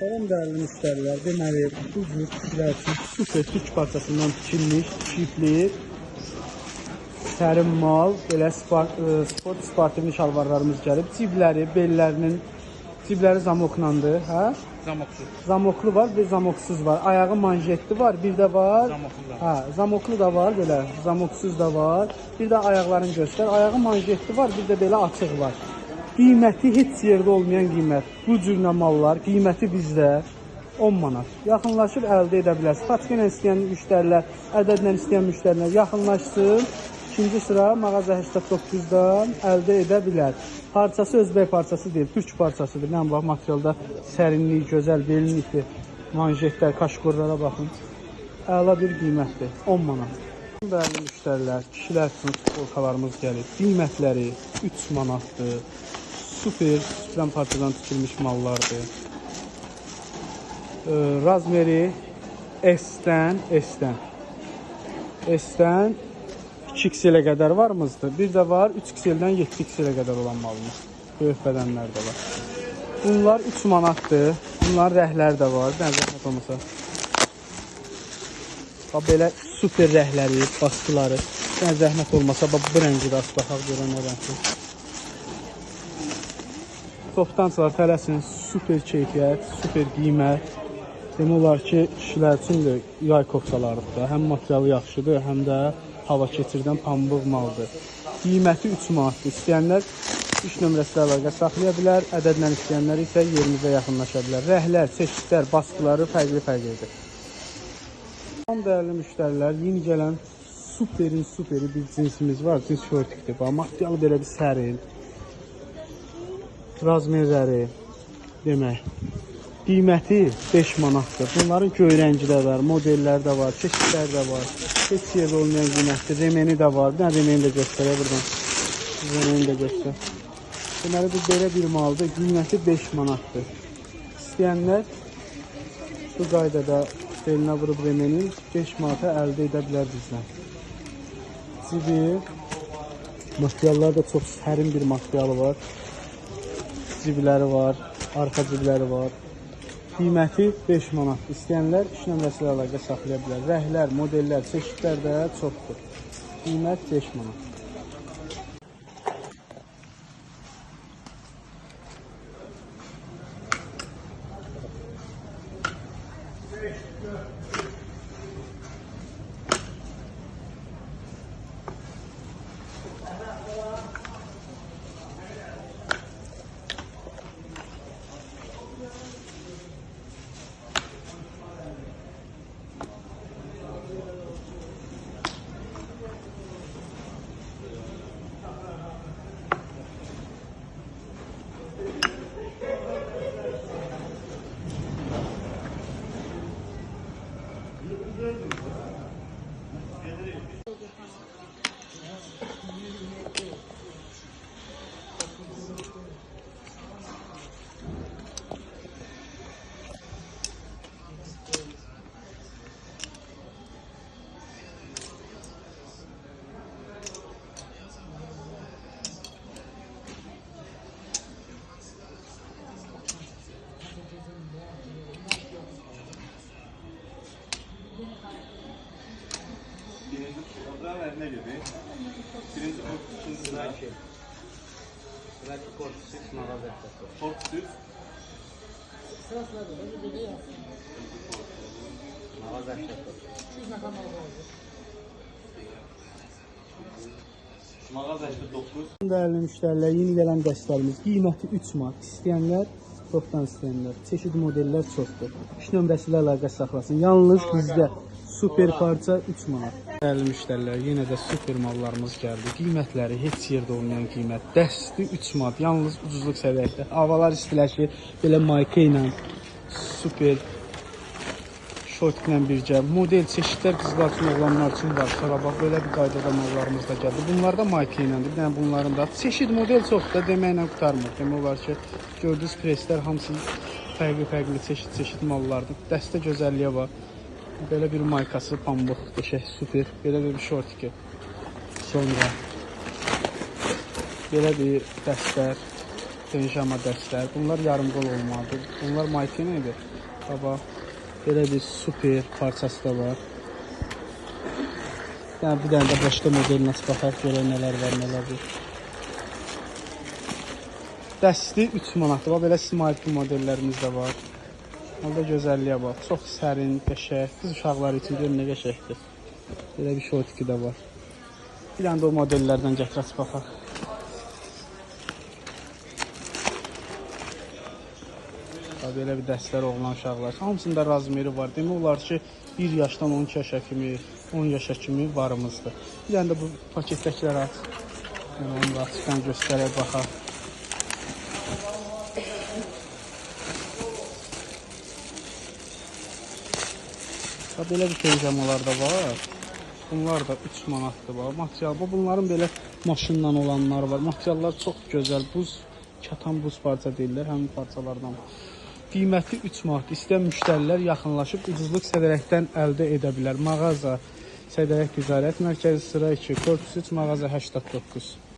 Salam değerli müşteriler, deməli bu cür kişilər üçün super türk parçasından tikilmiş, çiftli, sərin mal, belə sport sportivli şalvarlarımız gəlib. Cibləri, bellərinin cibləri zamoklandır, hə? Zamoksuz. Zamoklu var, bir zamoksuz var. Ayağı manjetli var, bir də var. Zamoklu da. Hə, zamoklu da var, belə zamoksuz da var. Bir də ayaqlarını göstər. Ayağı manjetli var, bir də belə açıq var. Qiyməti heç yerdə olmayan qiymət. Bu cürlə mallar, qiyməti bizdə 10 manat. Yaxınlaşıb əldə edə bilərsiniz. Paçka ilə istəyən müştərilər, ədədlə istəyən müştərilər yaxınlaşsın. İkinci sıra mağaza 89-dan əldə edə bilər. Parçası özbək parçası deyil, türk parçasıdır. Nə bax, materialda sərinlik, gözəl belinlikdir. Manjetlər, kaşqorlara baxın. Əla bir qiymətdir. 10 manat. Dəyərli müştərilər, kişilər üçün futbolkalarımız gəlib. Qiymətləri 3 manatdır. Super, süfrən parçadan tikilmiş mallardır. Razmeri S-dən 2XL-ə qədər varmızdır. Bir də var 3XL-dən 7XL-ə qədər olan malımız. Böyük bədənlər də var. Bunlar 3 manatdır. Bunların rəhləri də var. Zəhmət olmasa. Bax, belə super rəhləri, baskıları. Zəhmət olmasa, bax, bu rəngi də baxaq görən o rəngdir. Topdançılar tələsin, super keyfiyyət, super qiymət. Demək olar ki, kişilər üçün də yay koftalarıdır. Həm materialı yaxşıdır, həm də hava keçirdən pambıq maldır. Qiyməti 3 manatdır. İstəyənlər 3 nömrəsilə əlaqə saxlaya bilər, ədədlə istəyənlər isə yerimizə yaxınlaşa bilər. Rəhlər, çeşidlər, baskıları fərqli-fərqlidir. Tam dəyərli müştərilər, yeni gələn superi bir cinsimiz var, cins şortikdir. Materialı belə bir sərin. Razmerləri demək. Qiyməti 5 manatdır. Bunların göy rəngi də var, modellər də var, çeşidlər də var. Heç yerdə olmayan qiymətdir. Remeni də var. Bir remeni də göstərək buradan. Remeni də göstər. Deməli, bu belə bir maldır. Qiyməti 5 manatdır. İstəyənlər bu qaydada belinə vurub remeni 5 manata əldə edə bilər bizdən. Cibi, materiallar da çox sərin bir materialı var. Cibləri var, arxa cibləri var. Qiyməti 5 manat. İstəyənlər 3 nömrəsilə əlaqə saxlaya bilər. Rəhlər, modellər, çeşidlər də çoxdur. Qiymət 5 manat. Ne gibi? Birinci kort, ikinci sıradaki. Sıradaki korkusuz mağaza. Korkusuz. Sırasına da böyle yapsın. Mağaza. Mağaza 9. Dəyərli müştərilər, yeni gələn dəstlərimiz qiyməti 3 manat. İstəyənlər, çoxdan istəyənlər. Çeşid modellər çoxdur. 3 nömrəsi ilə əlaqə saxlasın. Yalnız bizdə super parça 3 manat. Dəyərli müştərilər, yenə də super mallarımız gəldi. Qiymətləri heç yerdə olmayan qiymət. Dəsti 3 manat. Yalnız ucuzluq səviyyəsində. Havalar istiləşir. Belə mayka ilə super şortiklə birgə. Model çeşidlər qızlar üçün, oğlanlar üçün var. Sonra bax, belə bir qaydada mallarımız da gəldi. Bunlar da mayka iləndir. Bir dənə bunların da çeşid model çoxdur. Deməklə qurtarmır. Demək olar ki, gördüyünüz preslər hamısı fərqli çeşid mallardır. Dəstə gözəlliyə var. Belə bir maykası, pambıq, qəşəng, super. Belə bir şortiki. Sonra belə bir dəstər. pijama dəstlər. Bunlar yarım qol olmalıdır. Bunlar makina idi. Baba, belə bir super parçası da var. Yəni bir dənə də başqa modelinə baxaq görək nələr var, nələrdir. Dəsti 3 manatdır. Bax belə smartlı modellərimiz də var. Orada gözəlliyə bax. Çox sərin, qəşəng. Qız uşaqları üçün gör nə qəşəngdir. Belə bir şortiki də var. Bir dənə də o modellərdən gətirək baxaq. Belə bir dəstlər oğlan uşaqlar. Hamısında razmeri var. Demək olar ki, 1 yaşdan 12 yaşa kimi, 10 yaşa kimi varımızdır. Bir dənə də bu paketdəkilər aç. Onu da açıqdan göstərək baxaq. Belə bir pijamalar da var. Bunlar da 3 manatdır. Material, bunların belə maşınla olanlar var. Materiallar çox gözəl. Buz, katan buz parça deyirlər. Həmin parçalardan. Qiyməti 3 manat. İstəyən müştərilər yaxınlaşıb ucuzluq Sədərəkdən əldə edə bilər. Mağaza Sədərək Ticarət Mərkəzi sıra 2, korpus 3, mağaza 89.